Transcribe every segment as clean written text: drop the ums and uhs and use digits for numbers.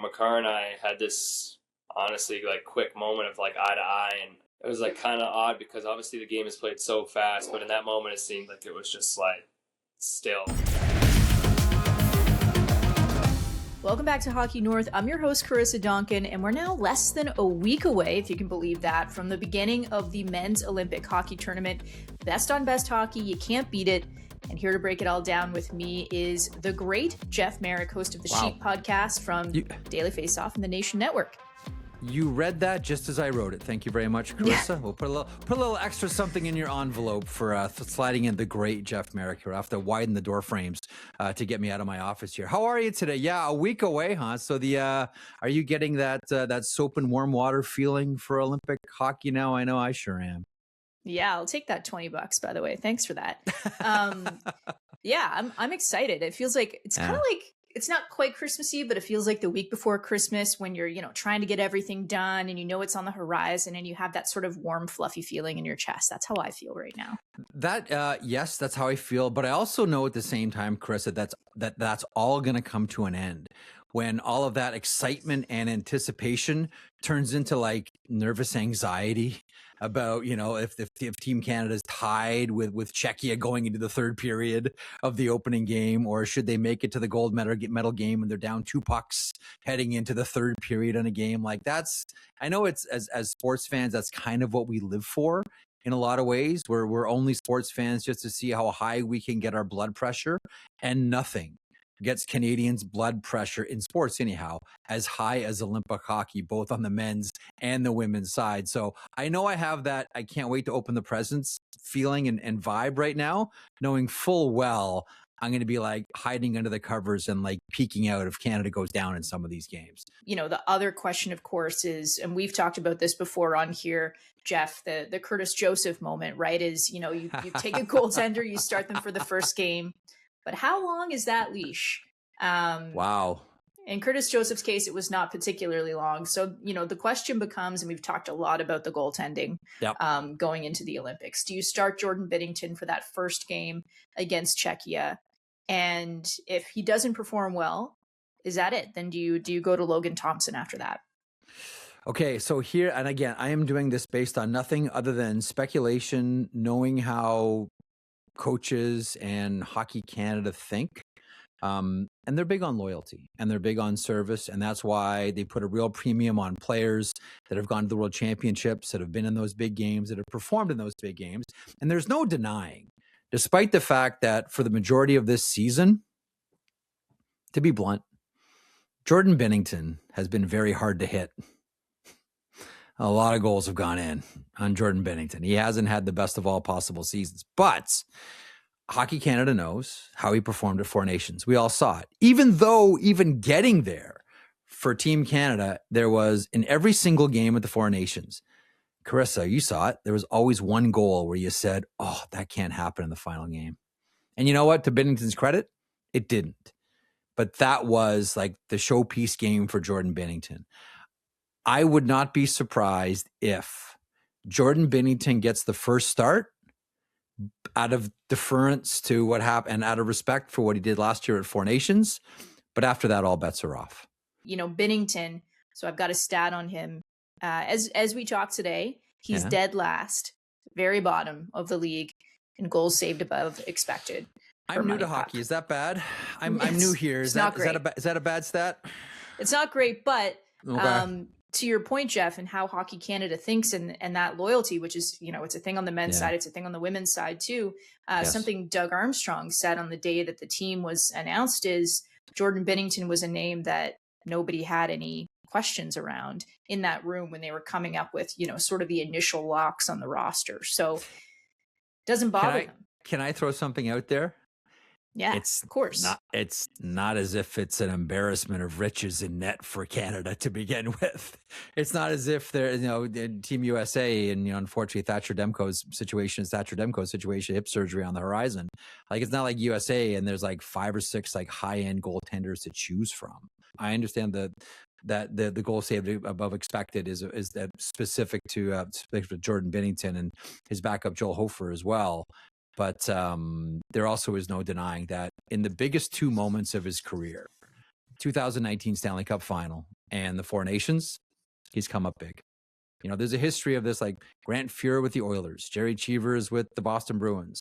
Makar and I had this honestly like quick moment of like eye to eye, and it was like kind of odd because obviously the game is played so fast, but in that moment it seemed like it was just like still. Welcome back to Hockey North. I'm your host, Karissa Donkin, and we're now less than a week away, if you can believe that, from the beginning of the men's Olympic hockey tournament. Best on best hockey, you can't beat it. And here to break it all down with me is the great Jeff Marek, host of the Sheep podcast from Daily Faceoff and the Nation Network. You read that just as I wrote it. Thank you very much, Karissa. Yeah. We'll put a little extra something in your envelope for sliding in the great Jeff Marek here. I have to widen the door frames to get me out of my office here. How are you today? Yeah, a week away, huh? So are you getting that soap and warm water feeling for Olympic hockey now? I know I sure am. Yeah, I'll take that $20, by the way. Thanks for that. Yeah, I'm excited. It feels like it's kind of like, it's not quite Christmas Eve, but it feels like the week before Christmas when you're, trying to get everything done and it's on the horizon and you have that sort of warm, fluffy feeling in your chest. That's how I feel right now. Yes, that's how I feel. But I also know at the same time, Karissa, that's all going to come to an end when all of that excitement and anticipation turns into like nervous anxiety about, if Team Canada is tied with Czechia going into the third period of the opening game, or should they make it to the gold medal game and they're down 2 pucks heading into the third period in a game like that's, I know it's as sports fans, that's kind of what we live for in a lot of ways. We're only sports fans just to see how high we can get our blood pressure, and nothing gets Canadians' blood pressure in sports anyhow as high as Olympic hockey, both on the men's and the women's side. So I know I have that I can't wait to open the presents feeling and vibe right now, knowing full well I'm going to be like hiding under the covers and like peeking out if Canada goes down in some of these games. The other question, of course, is, and we've talked about this before on here, Jeff, the Curtis Joseph moment, right? Is, you take a goaltender, you start them for the first game. But how long is that leash? Wow. In Curtis Joseph's case, it was not particularly long. So, the question becomes, and we've talked a lot about the goaltending going into the Olympics. Do you start Jordan Binnington for that first game against Czechia? And if he doesn't perform well, is that it? Then do you go to Logan Thompson after that? Okay, so here, and again, I am doing this based on nothing other than speculation, knowing how coaches and Hockey Canada think. And they're big on loyalty and they're big on service. And that's why they put a real premium on players that have gone to the World Championships, that have been in those big games, that have performed in those big games. And there's no denying, despite the fact that for the majority of this season, to be blunt, Jordan Binnington has been very hard to hit. A lot of goals have gone in on Jordan Binnington. He hasn't had the best of all possible seasons, but Hockey Canada knows how he performed at Four Nations. We all saw it. Even though even getting there for Team Canada, there was in every single game at the Four Nations, Karissa, you saw it. There was always one goal where you said, oh, that can't happen in the final game. And you know what? To Binnington's credit, it didn't. But that was like the showpiece game for Jordan Binnington. I would not be surprised if Jordan Binnington gets the first start out of deference to what happened and out of respect for what he did last year at Four Nations. But after that, all bets are off. Binnington, so I've got a stat on him. As we talk today, he's dead last, very bottom of the league in goals saved above expected. I'm new to hockey. Is that bad? I'm new here. Is that a bad stat? It's not great, but okay. To your point, Jeff, and how Hockey Canada thinks and that loyalty, which is, it's a thing on the men's side, it's a thing on the women's side too. Something Doug Armstrong said on the day that the team was announced is Jordan Binnington was a name that nobody had any questions around in that room when they were coming up with, sort of the initial locks on the roster. So doesn't bother them. Can I throw something out there? Yeah, of course. It's not as if it's an embarrassment of riches in net for Canada to begin with. It's not as if they're, Team USA and, unfortunately Thatcher Demko's situation, hip surgery on the horizon. Like, it's not like USA and there's like 5 or 6 like high-end goaltenders to choose from. I understand that the goal saved above expected is that specific to Jordan Binnington and his backup Joel Hofer as well. But there also is no denying that in the biggest 2 moments of his career, 2019 Stanley Cup final and the Four Nations, he's come up big. You know, there's a history of this, like Grant Fuhr with the Oilers, Jerry Cheevers with the Boston Bruins,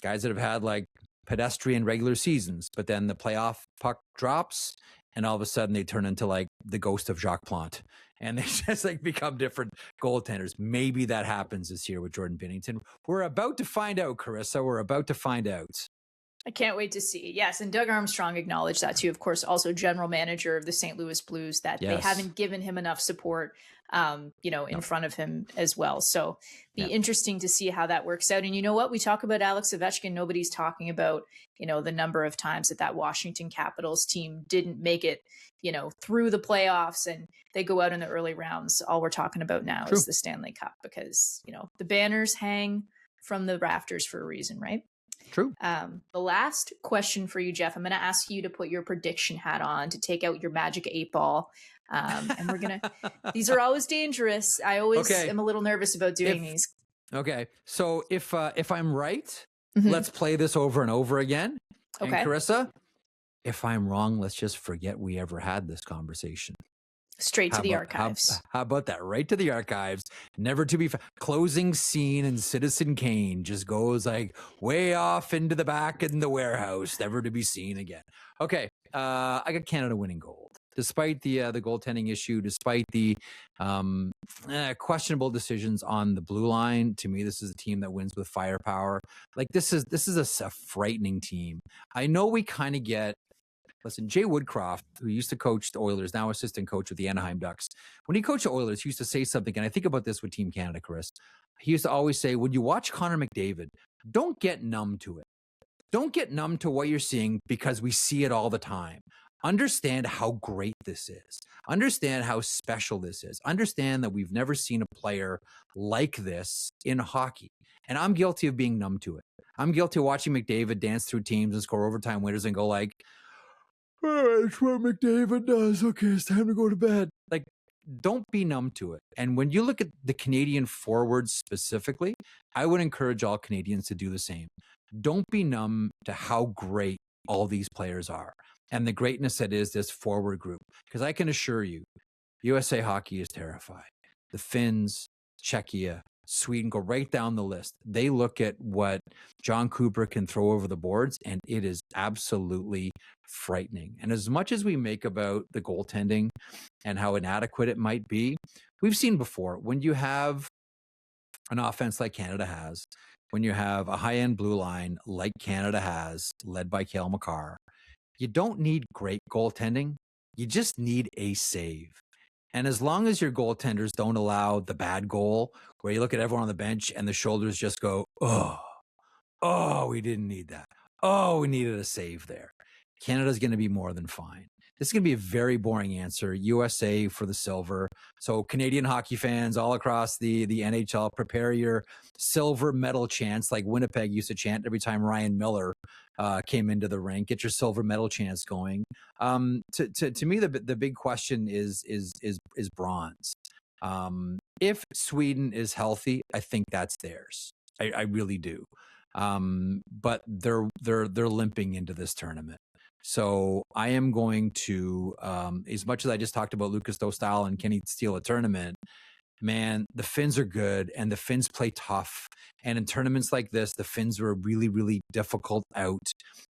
guys that have had like pedestrian regular seasons, but then the playoff puck drops and all of a sudden they turn into like the ghost of Jacques Plante and they just like become different goaltenders. Maybe that happens this year with Jordan Binnington. We're about to find out, Karissa. We're about to find out. I can't wait to see. Yes, and Doug Armstrong acknowledged that too. Of course, also general manager of the St. Louis Blues, that they haven't given him enough support, in front of him as well. So be interesting to see how that works out. And you know what? We talk about Alex Ovechkin. Nobody's talking about, the number of times that Washington Capitals team didn't make it, through the playoffs and they go out in the early rounds. All we're talking about now is the Stanley Cup because, the banners hang from the rafters for a reason, right? True. The last question for you, Jeff, I'm going to ask you to put your prediction hat on, to take out your magic 8-ball. And we're going to, these are always dangerous. I always am a little nervous about doing these. Okay. So if I'm right, let's play this over and over again. Okay. And Karissa, if I'm wrong, let's just forget we ever had this conversation. Straight to the archives. How about that? Right to the archives. Never to be closing scene in Citizen Kane just goes like way off into the back in the warehouse, never to be seen again. Okay, I got Canada winning gold, despite the goaltending issue, despite the questionable decisions on the blue line. To me, this is a team that wins with firepower. Like this is a frightening team. I know we kind of get. Listen, Jay Woodcroft, who used to coach the Oilers, now assistant coach with the Anaheim Ducks, when he coached the Oilers, he used to say something, and I think about this with Team Canada, Chris. He used to always say, when you watch Connor McDavid, don't get numb to it. Don't get numb to what you're seeing because we see it all the time. Understand how great this is. Understand how special this is. Understand that we've never seen a player like this in hockey. And I'm guilty of being numb to it. I'm guilty of watching McDavid dance through teams and score overtime winners and go like, it's what McDavid does. Okay, it's time to go to bed. Like, don't be numb to it. And when you look at the Canadian forwards specifically, I would encourage all Canadians to do the same. Don't be numb to how great all these players are and the greatness that is this forward group. Because I can assure you, USA hockey is terrified. The Finns, Czechia, Sweden, go right down the list. They look at what John Cooper can throw over the boards, and it is absolutely frightening. And as much as we make about the goaltending and how inadequate it might be, we've seen before, when you have an offense like Canada has, when you have a high-end blue line like Canada has, led by Cale Makar, you don't need great goaltending. You just need a save. And as long as your goaltenders don't allow the bad goal where you look at everyone on the bench and the shoulders just go, oh, we didn't need that. Oh, we needed a save there. Canada's going to be more than fine. This is going to be a very boring answer. USA for the silver. So Canadian hockey fans all across the NHL, prepare your silver medal chants like Winnipeg used to chant every time Ryan Miller came into the rink. Get your silver medal chants going. To me, the big question is bronze. If Sweden is healthy, I think that's theirs. I really do. But they're limping into this tournament. So I am going to, as much as I just talked about Lucas Dostal and can he steal a tournament, man, the Finns are good and the Finns play tough. And in tournaments like this, the Finns are a really, really difficult out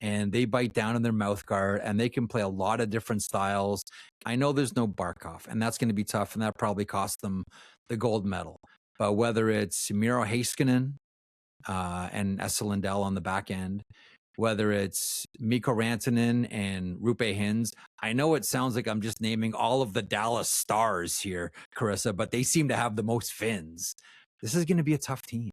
and they bite down in their mouth guard and they can play a lot of different styles. I know there's no Barkov and that's going to be tough and that probably cost them the gold medal. But whether it's Miro Heiskanen and Esa Lindell on the back end, whether it's Mikko Rantanen and Rupe Hintz. I know it sounds like I'm just naming all of the Dallas Stars here, Karissa, but they seem to have the most Finns. This is going to be a tough team.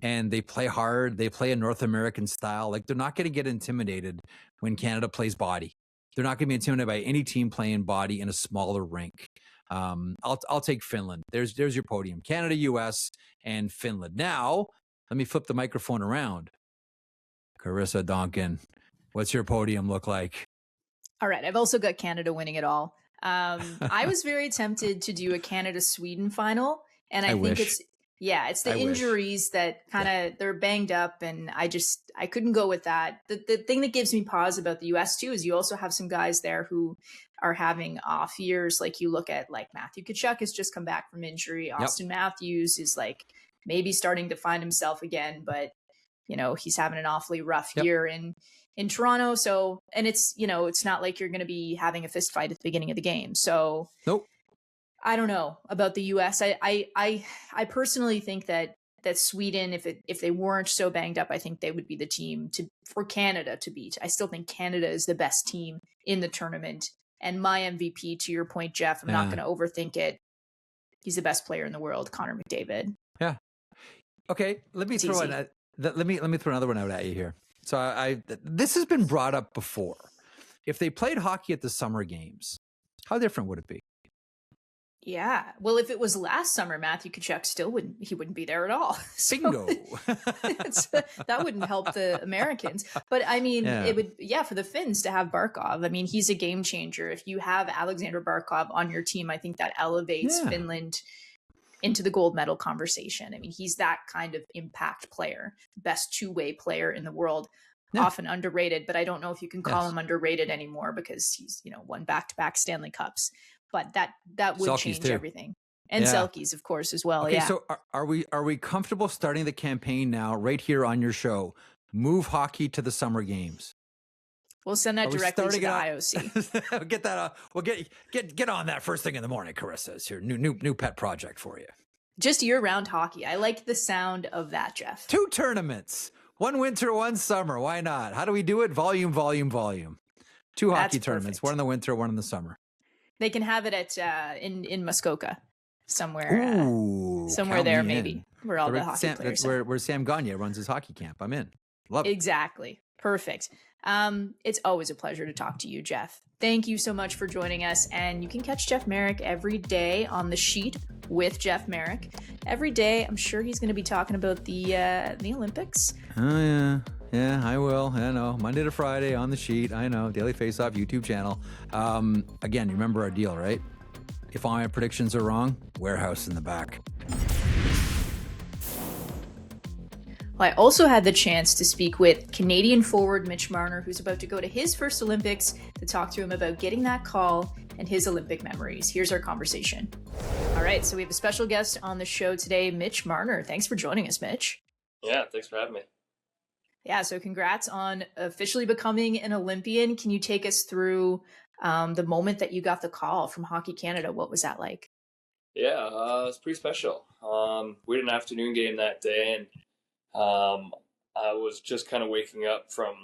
And they play hard. They play a North American style. Like, they're not going to get intimidated when Canada plays body. They're not going to be intimidated by any team playing body in a smaller rink. I'll take Finland. There's your podium. Canada, US, and Finland. Now, let me flip the microphone around. Karissa Donkin, what's your podium look like? All right. I've also got Canada winning it all. I was very tempted to do a Canada-Sweden final. And I think Yeah, it's the injuries that kind of they're banged up, and I couldn't go with that. The thing that gives me pause about the US too is you also have some guys there who are having off years. Like you look at like Matthew Tkachuk has just come back from injury. Austin Matthews is like maybe starting to find himself again, but he's having an awfully rough year in Toronto. So, and it's it's not like you're going to be having a fist fight at the beginning of the game. So nope. I don't know about the US. I personally think that Sweden, if they weren't so banged up, I think they would be the team for Canada to beat. I still think Canada is the best team in the tournament. And my MVP, to your point, Jeff, I'm not going to overthink it. He's the best player in the world, Connor McDavid. Yeah. Okay, let me throw another one out at you here. So this has been brought up before. If they played hockey at the Summer Games, how different would it be? Yeah. Well, if it was last summer, Matthew Tkachuk wouldn't be there at all. Bingo. That wouldn't help the Americans. But I mean, it would, for the Finns to have Barkov. I mean, he's a game changer. If you have Alexander Barkov on your team, I think that elevates Finland into the gold medal conversation. I mean, he's that kind of impact player, best two-way player in the world. Often underrated, but I don't know if you can call him underrated anymore because he's, won back-to-back Stanley Cups. But that would change everything. And Selke's, of course, as well. Okay, so are we comfortable starting the campaign now, right here on your show? Move hockey to the Summer Games. We'll send that directly to the IOC. Get that. We'll get on that first thing in the morning. Karissa, it's your new pet project for you. Just year-round hockey. I like the sound of that, Jeff. 2 tournaments, 1 winter, 1 summer. Why not? How do we do it? Volume. 2 hockey tournaments, 1 in the winter, 1 in the summer. They can have it at in Muskoka somewhere. Somewhere there, maybe where all the hockey players. Where Sam Gagne runs his hockey camp. I'm in. Love it. Exactly. Perfect. It's always a pleasure to talk to you, Jeff. Thank you so much for joining us. And you can catch Jeff Marek every day on The Sheet with Jeff Marek. Every day, I'm sure he's going to be talking about the Olympics. Oh, yeah. Yeah, I will. I know. Monday to Friday on The Sheet. I know. Daily Faceoff YouTube channel. Again, you remember our deal, right? If all my predictions are wrong, warehouse in the back. Well, I also had the chance to speak with Canadian forward Mitch Marner, who's about to go to his first Olympics, to talk to him about getting that call and his Olympic memories. Here's our conversation. All right, so we have a special guest on the show today, Mitch Marner. Thanks for joining us, Mitch. Yeah, thanks for having me. Yeah, so congrats on officially becoming an Olympian. Can you take us through the moment that you got the call from Hockey Canada? What was that like? Yeah, it was pretty special. We had an afternoon game that day, and I was just kind of waking up from,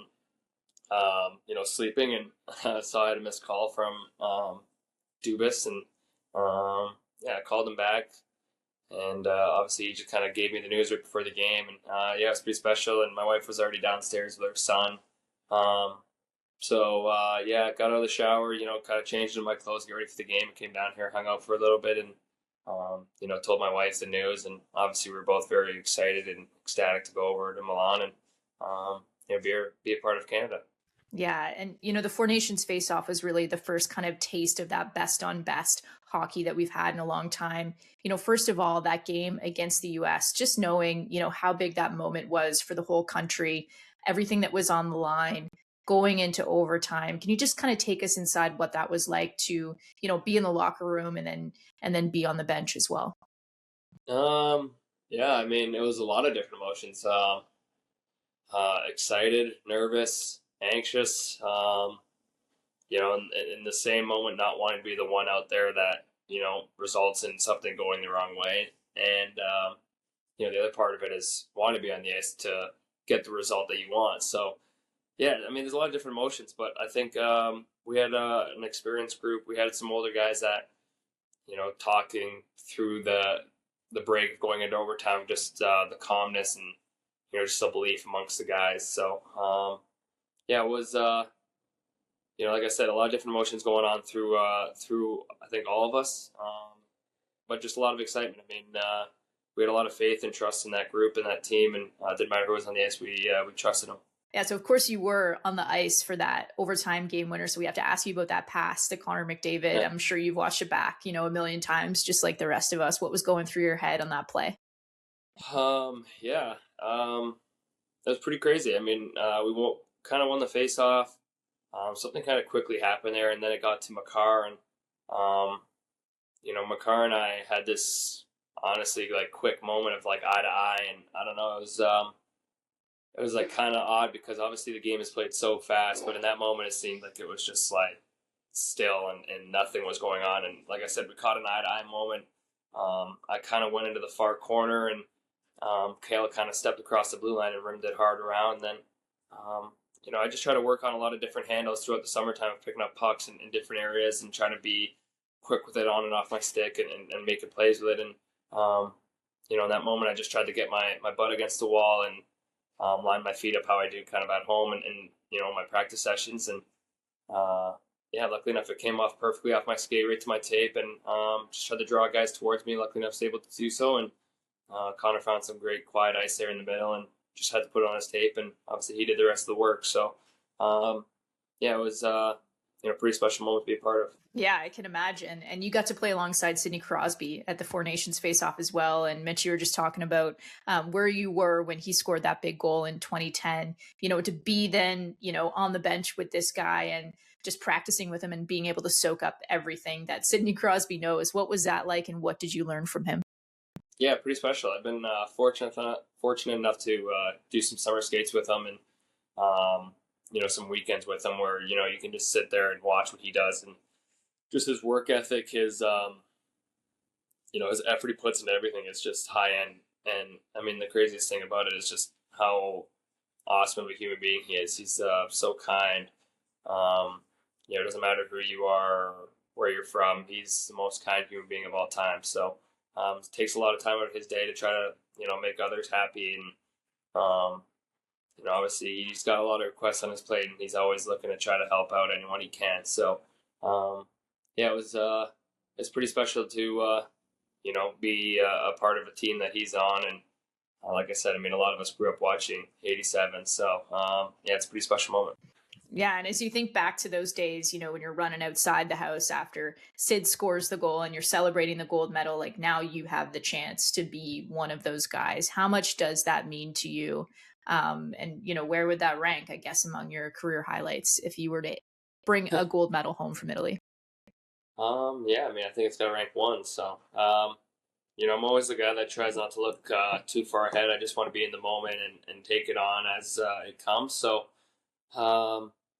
sleeping, and so I had a missed call from Dubas, and I called him back. And obviously, he just kind of gave me the news right before the game. And it was pretty special. And my wife was already downstairs with her son. Got out of the shower, kind of changed into my clothes, get ready for the game. Came down here, hung out for a little bit, and, told my wife the news. And obviously, we were both very excited and ecstatic to go over to Milan and, be a part of Canada. Yeah. And, the Four Nations face-off was really the first kind of taste of that best on best hockey that we've had in a long time. First of all, that game against the US, just knowing, how big that moment was for the whole country, everything that was on the line going into overtime. Can you just kind of take us inside what that was like to, be in the locker room and then be on the bench as well? It was a lot of different emotions. Excited, nervous, anxious, in the same moment, not wanting to be the one out there that, results in something going the wrong way. And, the other part of it is wanting to be on the ice to get the result that you want. So, there's a lot of different emotions, but I think we had an experienced group. We had some older guys that, talking through the break going into overtime, just the calmness and, just the belief amongst the guys. So, it was, like I said, a lot of different emotions going on through I think all of us, but just a lot of excitement. We had a lot of faith and trust in that group and that team, and it didn't matter who was on the ice, we trusted them. Yeah, so of course you were on the ice for that overtime game winner, so we have to ask you about that pass to Connor McDavid. Yeah. I'm sure you've watched it back, a million times, just like the rest of us. What was going through your head on that play? Yeah. That was pretty crazy. I mean, we kind of won the face-off. Something kind of quickly happened there, and then it got to Makar, and Makar and I had this honestly like quick moment of like eye to eye, and I don't know, it was like kind of odd because obviously the game is played so fast, but in that moment it seemed like it was just like still and nothing was going on, and like I said, we caught an eye to eye moment. I kind of went into the far corner, and Kale kind of stepped across the blue line and rimmed it hard around. Then, I just try to work on a lot of different handles throughout the summertime of picking up pucks in different areas and trying to be quick with it on and off my stick and making plays with it. And, in that moment, I just tried to get my butt against the wall and line my feet up how I do kind of at home and my practice sessions. And, luckily enough, it came off perfectly off my skate right to my tape, and just tried to draw guys towards me. Luckily enough, I was able to do so, and Connor found some great quiet ice there in the middle and just had to put it on his tape, and obviously he did the rest of the work. So, it was a pretty special moment to be a part of. Yeah, I can imagine. And you got to play alongside Sidney Crosby at the Four Nations face-off as well. And Mitch, you were just talking about where you were when he scored that big goal in 2010, to be then, on the bench with this guy and just practicing with him and being able to soak up everything that Sidney Crosby knows. What was that like, and what did you learn from him? Yeah, pretty special. I've been fortunate enough to do some summer skates with him, and some weekends with him where you can just sit there and watch what he does, and just his work ethic, his his effort he puts into everything is just high end. And I mean, the craziest thing about it is just how awesome of a human being he is. He's so kind. It doesn't matter who you are or where you're from. He's the most kind human being of all time. So it takes a lot of time out of his day to try to make others happy. And obviously he's got a lot of requests on his plate, and he's always looking to try to help out anyone he can. So it's pretty special to be a part of a team that he's on. And like I said, I mean, a lot of us grew up watching 87. So it's a pretty special moment. Yeah, and as you think back to those days, when you're running outside the house after Sid scores the goal and you're celebrating the gold medal, like now you have the chance to be one of those guys. How much does that mean to you? And where would that rank, I guess, among your career highlights if you were to bring a gold medal home from Italy? I think it's got to rank one. So, I'm always the guy that tries not to look too far ahead. I just want to be in the moment and take it on as it comes. So,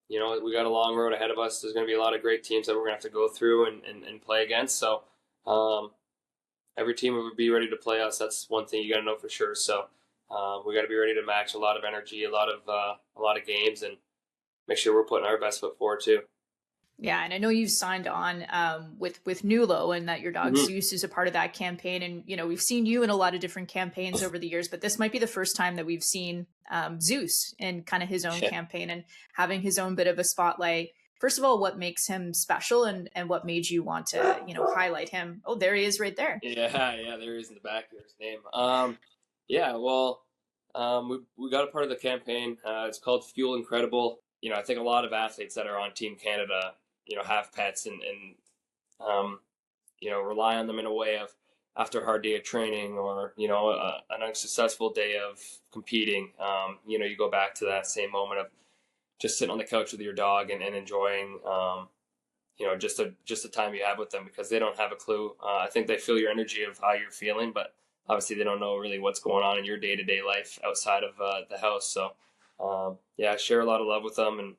we got a long road ahead of us. There's going to be a lot of great teams that we're going to have to go through and play against. So, every team will be ready to play us. That's one thing you got to know for sure. So, we got to be ready to match a lot of energy, a lot of games, and make sure we're putting our best foot forward too. Yeah, and I know you've signed on with Nulo, and that your dog Zeus is a part of that campaign. And we've seen you in a lot of different campaigns over the years, but this might be the first time that we've seen Zeus in kind of his own campaign and having his own bit of a spotlight. First of all, what makes him special, and what made you want to highlight him? Oh, there he is, right there. Yeah, there he is in the back. There's his name. We got a part of the campaign. It's called Fuel Incredible. I think a lot of athletes that are on Team Canada, have pets and rely on them in a way of after a hard day of training or, an unsuccessful day of competing. You go back to that same moment of just sitting on the couch with your dog and enjoying, just the time you have with them, because they don't have a clue. I think they feel your energy of how you're feeling, but obviously they don't know really what's going on in your day-to-day life outside of the house. So, I share a lot of love with them, and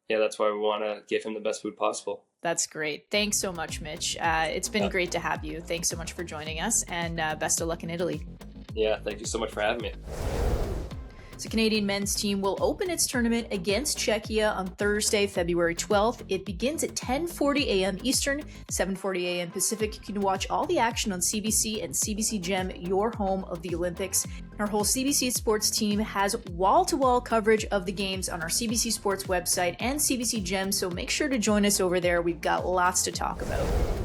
that's why we want to give him the best food possible. That's great. Thanks so much, Mitch. It's been great to have you. Thanks so much for joining us, and best of luck in Italy. Yeah, thank you so much for having me. So Canadian men's team will open its tournament against Czechia on Thursday, February 12th. It begins at 10:40 a.m. Eastern, 7:40 a.m. Pacific. You can watch all the action on CBC and CBC Gem, your home of the Olympics. Our whole CBC Sports team has wall-to-wall coverage of the games on our CBC Sports website and CBC Gem, so make sure to join us over there. We've got lots to talk about.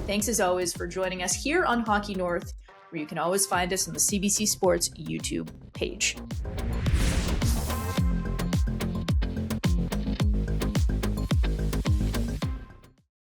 Thanks as always for joining us here on Hockey North, where you can always find us on the CBC Sports YouTube page.